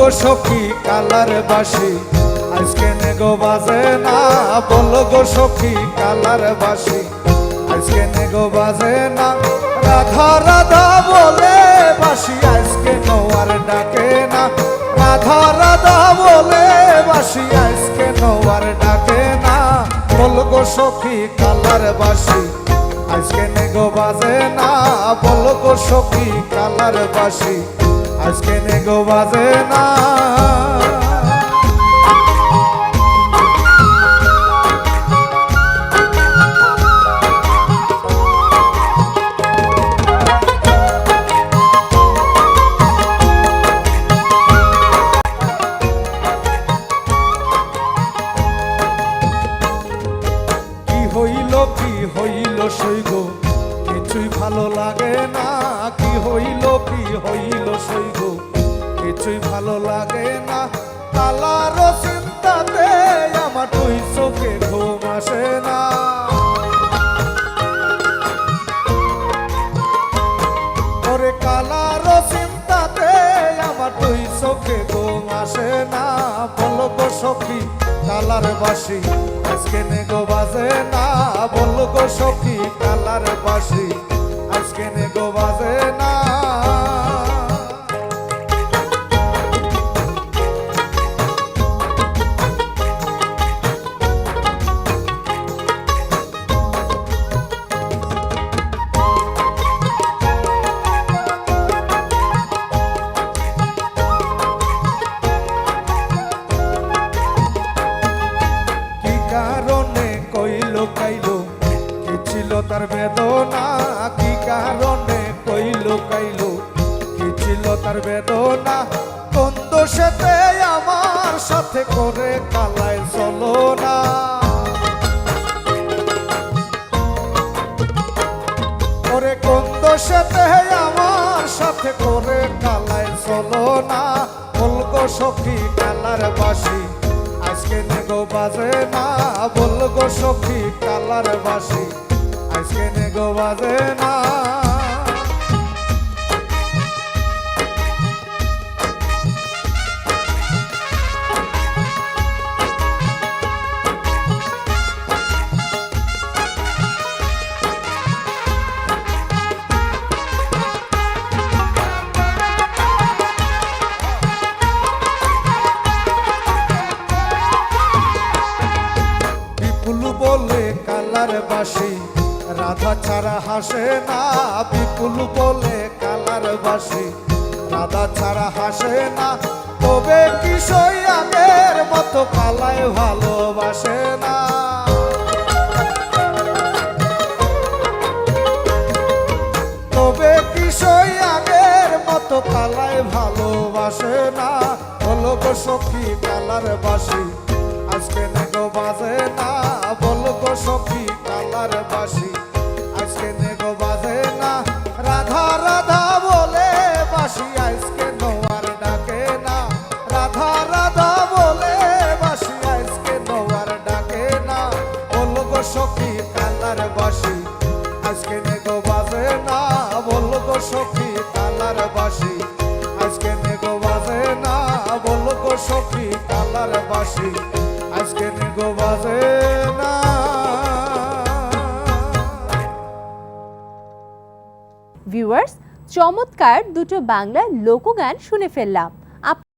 গো সখী কালার বাসি আজকে নেগো বাজে না, বলো গো সখী কালার বাসি আজকে নেগো বাজে না। রাধা রাধা বলে বাসি আজকে নোয়ার ডাকে না, রাধা রাধা বলে বাসি আজকে নোয়ার ডাকে না। বলো গো সখী কালার বাসি আজকে নেগো বাজে না, বলো গো সখী কালার বাসি আজকে নেগো বাজে না। কি হইল সইগ কিছুই ভালো লাগে না, কি হইল সইগ কিছুই ভালো লাগে না। কালার চিন্তাতে আমার তুই চোখে ঘুম আসে না, ওরে কালার চিন্তাতে আমার তুই চোখে ঘুম আসে না। বলো গো সখী কালার বাসি আজকে নেগো বাজে না, বলো গো সখী কালার বাসি আজকে নেগো বাজে না। তার বেদনা কি কারণে কইল কাইল কি ছিল তার বেদনা, কোন দোষেতে আমার সাথে করে কালায় চলো না। ওরে কোন দোষেতে আমার সাথে করে কালায় চলো না। বলগো সখী কালার বাসি আজকে নেগো বাজে না, বলগো সখী কালার বাসি আজকে নেগো বাজে না। বিপুল বলে কালার বাসি রাধা ছাড়া হাসে না, বিপুল বলে কালার বাসি রাধা ছাড়া হাসে না। তবে কি সই আগের মতো কালায় ভালোবাসে না, তবে কি সই আগের মতো কালায় ভালোবাসে না। বলো গো সখী কালার বাসি আজকে নেগো বাজে না, বলো গো সখী কালার বাসি আজকে নেগো বাজে না। রাধা রাধা বলে বাসি আজকে নোয়ার ডাকে না, রাধা রাধা বলে বাসি আজকে নোয়ার ডাকে না। বলো গো সখী কালার বাসি আজকে নেগো বাজে না, বলো গো সখী কালার বাসি আজকে নেগো বাজে না, বলো গো সখী কালার বাসি আজকে নেগো বাজে না। ভিউয়ার্স, চমৎকার দুটো বাংলা লোকগান শুনে ফেললাম।